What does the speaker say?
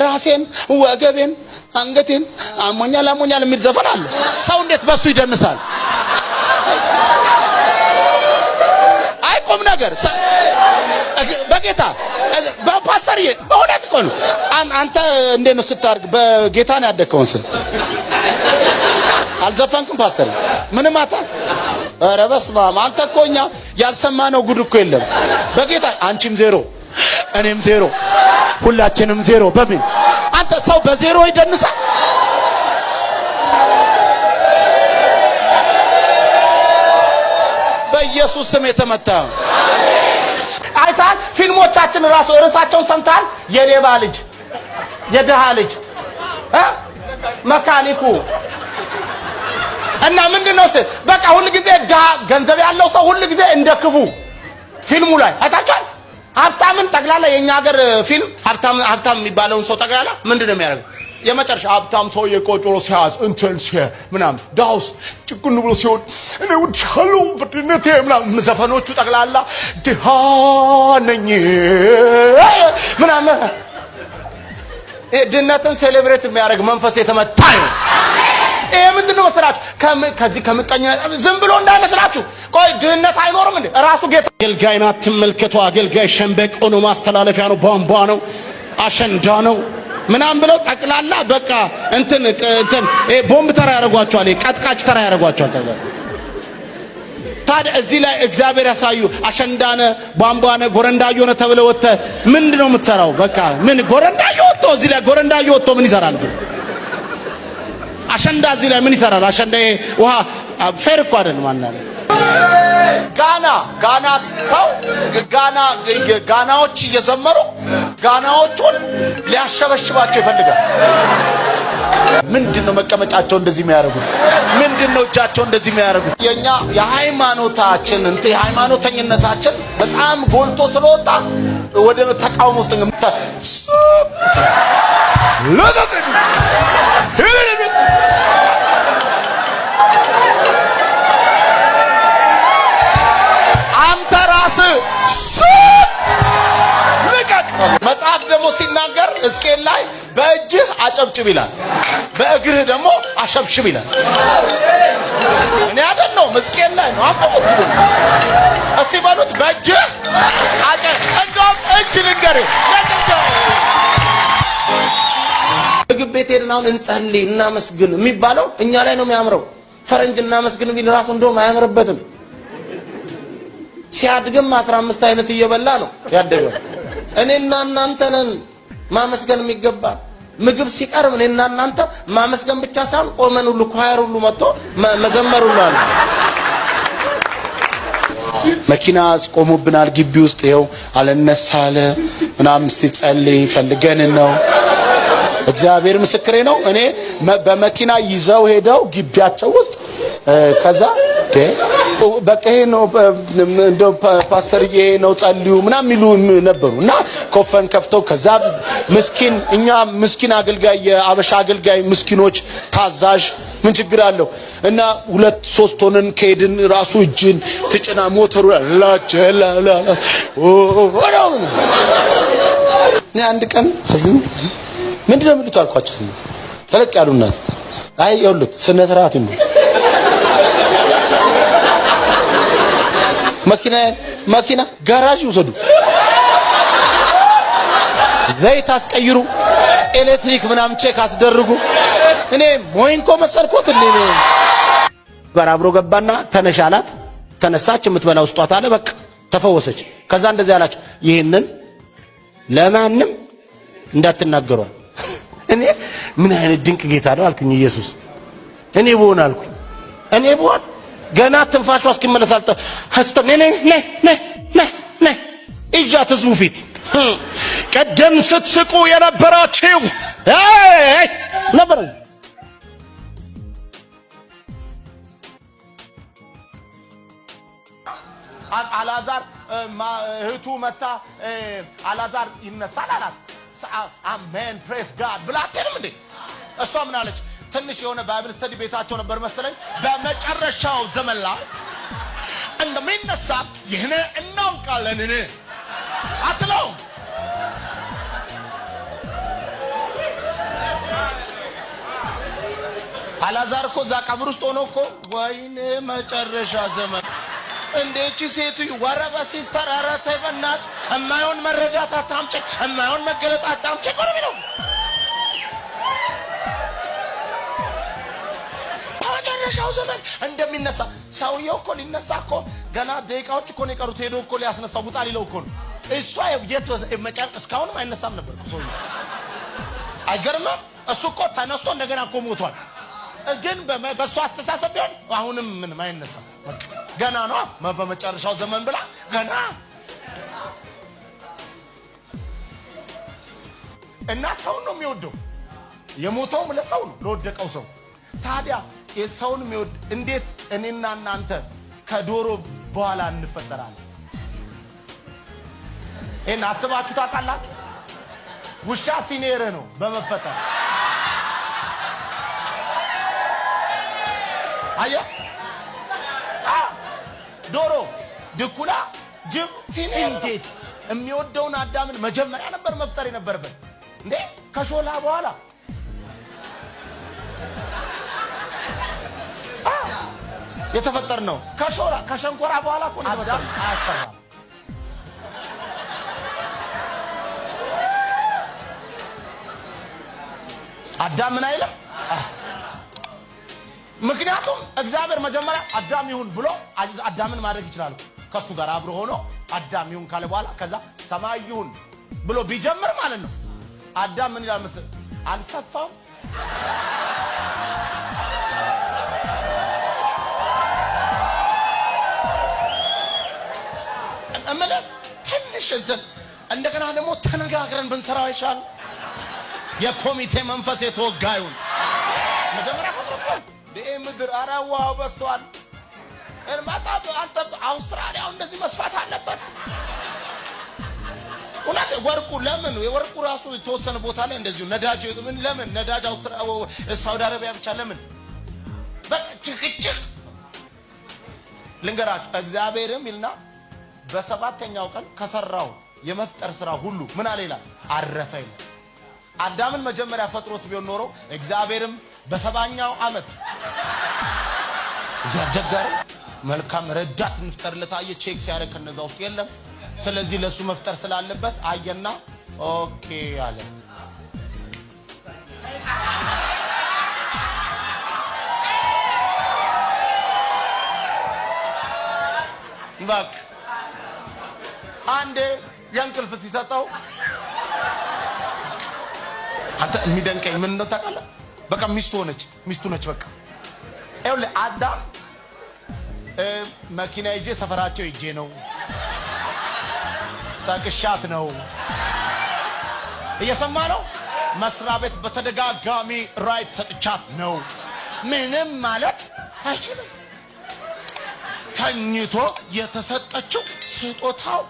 ራሴን ወገቤን አንገቴን አሞኛል የሚል ዘፈን አለ። ሰው እንዴት በሱ ይደንሳል? አይቆም ነገር በጌታ በፓስተርዬ በእውነት እኮ ነው። አንተ እንዴት ነው ስታርግ በጌታ ነው ያደከውን ስል አልዘፈንክም ፓስተር ምንም አታ ኧረ በስመ አብ አንተ እኮ እኛ ያልሰማነው ጉድ እኮ የለም በጌታ አንቺም ዜሮ እኔም ዜሮ ሁላችንም ዜሮ በሚል አንተ ሰው በዜሮ ይደንሳል። በኢየሱስ ስም የተመታ አይታል። ፊልሞቻችን ራሱ ርዕሳቸውን ሰምታል። የሌባ ልጅ የድሃ ልጅ መካኒኩ እና ምንድነው በቃ ሁሉ ጊዜ ድሃ ገንዘብ ያለው ሰው ሁሉ ጊዜ እንደ ክፉ ፊልሙ ላይ አይታችኋል። ሀብታምን ጠቅላላ የኛ ሀገር ፊልም ሀብታም የሚባለውን ሰው ጠቅላላ ምንድነው የሚያደርገው? የመጨረሻ ሀብታም ሰው የቆጥሮ ሲያዝ እንትን ምናምን ዳውስ ጭቁን ብሎ ሲሆን እኔ ወድሻለሁ በድነቴ ምናምን ዘፈኖቹ ጠቅላላ ድሃ ነኝ ምናምን ድነትን ሴሌብሬት የሚያደርግ መንፈስ የተመታ ነው። ይሄ ምንድነው መሰላችሁ? ከዚህ ከምቀኛ ዝም ብሎ እንዳይመስላችሁ። ቆይ ድህነት አይኖርም እንዴ? ራሱ ጌታ አገልጋይና ተመልከቱ። አገልጋይ ሸምበቆ ነው፣ ማስተላለፊያ ነው፣ ቧንቧ ነው፣ አሸንዳ ነው ምናምን ብለው ጠቅላላ በቃ እንትን ቦምብ ተራ ያረጓቸዋል፣ ቀጥቃጭ ተራ ያረጓቸዋል። ታዲያ እዚህ ላይ እግዚአብሔር ያሳዩ አሸንዳነ ቧንቧነ ጎረንዳዮ ነው ተብለው ወጥተ ምንድነው የምትሰራው? በቃ ምን ጎረንዳዮ ወጥቶ እዚህ ላይ ጎረንዳዮ ወጥቶ ምን ይሰራል? አሸንዳ እዚህ ላይ ምን ይሰራል? አሸንዳ ውሃ ፌር እኮ አይደል ማለት ጋና ሰው ጋናዎች እየዘመሩ ጋናዎቹን ሊያሸበሽባቸው ይፈልጋል። ምንድነው መቀመጫቸው እንደዚህ የሚያደርጉት? ምንድነው እጃቸው እንደዚህ የሚያደርጉት? የኛ የሃይማኖታችን የሃይማኖተኝነታችን በጣም ጎልቶ ስለወጣ ወደ ተቃውሞ ውስጥ አንተ ራስህ ልቀቅ። መጽሐፍ ደግሞ ሲናገር ሕዝቅኤል ላይ በእጅህ አጨብጭብ ይላል፣ በእግርህ ደግሞ አሸብሽብ ይላል። እኔ አይደለም ሕዝቅኤል ላይ ነው። አንተውት እስቲ በሉት በእጅህ እንደውም እጅ ልንገርህ ምግብ ቤት ሄደን አሁን እንጸልይ እናመስግን የሚባለው እኛ ላይ ነው የሚያምረው። ፈረንጅ እናመስግን ቢል ራሱ እንደውም አያምርበትም። ሲያድግም 15 አይነት እየበላ ነው ያደገው። እኔና እናንተ ነን ማመስገን የሚገባ። ምግብ ሲቀርብ እኔና እናንተ ማመስገን ብቻ ሳይሆን ቆመን ሁሉ ኳየር ሁሉ መጥቶ መዘመር ሁሉ አለ። መኪና አስቆሙብናል ግቢ ውስጥ ይኸው አለነሳለ ምናምን ስትጸልይ ፈልገን ነው። እግዚአብሔር ምስክሬ ነው። እኔ በመኪና ይዘው ሄደው ግቢያቸው ውስጥ ከዛ በቃ ይሄ ነው እንደው ፓስተርዬ ነው ጸልዩ ምናምን ሚሉ ነበሩና ኮፈን ከፍተው ከዛ ምስኪን እኛ ምስኪን አገልጋይ የአበሻ አገልጋይ ምስኪኖች ታዛዥ ምን ችግር አለው እና 2-3 ሆነን ከሄድን ራሱ እጅን ትጭና ሞተሩ ላቸላላ አንድ ቀን አዝም ምንድነው የሚሉት አልኳቸው። ተለቅ ያሉና አይ ይኸውልህ ስነ ስርዓት ነው መኪና ጋራዥ ውሰዱ፣ ዘይት አስቀይሩ፣ ኤሌክትሪክ ምናምን ቼክ አስደርጉ። እኔ ሞይንኮ መሰልኩት እንዴ በራብሮ ገባና ተነሻላት። ተነሳች፣ የምትበላው ስጧት አለ። በቃ ተፈወሰች። ከዛ እንደዚህ አላች፣ ይሄንን ለማንም እንዳትናገሩ። እኔ ምን አይነት ድንቅ ጌታ ነው አልኩኝ። ኢየሱስ እኔ ብሆን አልኩኝ እኔ ብሆን ገና ትንፋሿ እስኪመለስ ነይ እጃት ህዝቡ ፊት ቀደም ስትስቁ የነበራችሁ ነበር። አላዛር እህቱ መታ አላዛር ይነሳል አላት። አሜን ፕሬስ ጋድ ብላቴንም እንዴ እሷ ምን አለች? ትንሽ የሆነ ባይብል ስተዲ ቤታቸው ነበር መሰለኝ። በመጨረሻው ዘመን ላይ እንደሚነሳ ይህን እናውቃለን አትለው። አላዛር እኮ እዛ ቀብር ውስጥ ሆኖ እኮ ወይኔ መጨረሻ ዘመን እንዴቺ ሴቱ ወረበ ሲስተር ኧረ ተይ በእናትሽ እማይሆን መረዳት አታምጪ እማይሆን መገለጥ አታምጪ እኮ ነው የሚለው። በመጨረሻው ዘመን እንደሚነሳ ሰውየው እኮ ሊነሳ እኮ ገና ደቂቃዎች እኮ ነው የቀሩት። ሄዶ እኮ ሊያስነሳው ውጣ ሊለው እኮ ነው። እሷ የት መጨረሻ እስካሁንም አይነሳም ነበር እኮ ሰውየው። አይገርምም? እሱ እኮ ተነስቶ እንደገና እኮ ሞቷል። ግን በእሱ አስተሳሰብ ቢሆን አሁንም ምንም አይነሳም። ገና ነው በመጨረሻው ዘመን ብላ ገና እና ሰው ነው የሚወደው። የሞተውም ለሰው ነው ለወደቀው ሰው። ታዲያ ሰውን የሚወድ እንዴት እኔና እናንተ ከዶሮ በኋላ እንፈጠራለን? እና አስባችሁ ታውቃላችሁ? ውሻ ሲኔር ነው በመፈጠር አየ ዶሮ ድኩላ ጅብ ሲኔር እንዴት የሚወደውን አዳምን መጀመሪያ ነበር መፍጠር የነበረበት እንዴ ከሾላ በኋላ የተፈጠር ነው። ከሾላ ከሸንኮራ በኋላ እኮ አዳም አያሰራም። አዳም ምን አይልም። ምክንያቱም እግዚአብሔር መጀመሪያ አዳም ይሁን ብሎ አዳምን ማድረግ ይችላል። ከሱ ጋር አብሮ ሆኖ አዳም ይሁን ካለ በኋላ ከዛ ሰማይ ይሁን ብሎ ቢጀምር ማለት ነው። አዳም ምን ይላል መሰለህ? አልሰፋም እመለ ትንሽ እንትን እንደገና ደግሞ ተነጋግረን ብንሰራው ይሻል። የኮሚቴ መንፈስ የተወጋዩን መጀመሪያ ፈጥሮታል። ምድር አራዋው በስቷል። እርማታ አንተ አውስትራሊያው እንደዚህ መስፋት አለበት። ወላሂ ወርቁ ለምን የወርቁ ራሱ የተወሰነ ቦታ ላይ እንደዚሁ ነዳጅ ምን ለምን ነዳጅ ሳውዲ አረቢያ ብቻ ለምን በጭቅጭቅ ልንገራችሁ። እግዚአብሔርም ይልና በሰባተኛው ቀን ከሰራው የመፍጠር ስራ ሁሉ ምን አለ ይላል? አረፈ ይላል። አዳምን መጀመሪያ ፈጥሮት ቢሆን ኖሮ እግዚአብሔርም በሰባኛው ዓመት ጃደጋር መልካም ረዳት እንፍጠርለት አየ። ቼክ ሲያደርግ ከነዛ ውስጥ የለም። ስለዚህ ለሱ መፍጠር ስላለበት አየና ኦኬ አለ። ባክ አንዴ የእንቅልፍ ሲሰጠው አንተ የሚደንቀኝ ምን ነው ታውቃለህ? በቃ ሚስቱ ነች። በቃ ይኸውልህ አዳም መኪና ይዤ ሰፈራቸው ይዤ ነው ጠቅሻት ነው እየሰማ ነው። መስሪያ ቤት በተደጋጋሚ ራይት ሰጥቻት ነው። ምንም ማለት አይችልም። ተኝቶ የተሰጠችው ስጦታው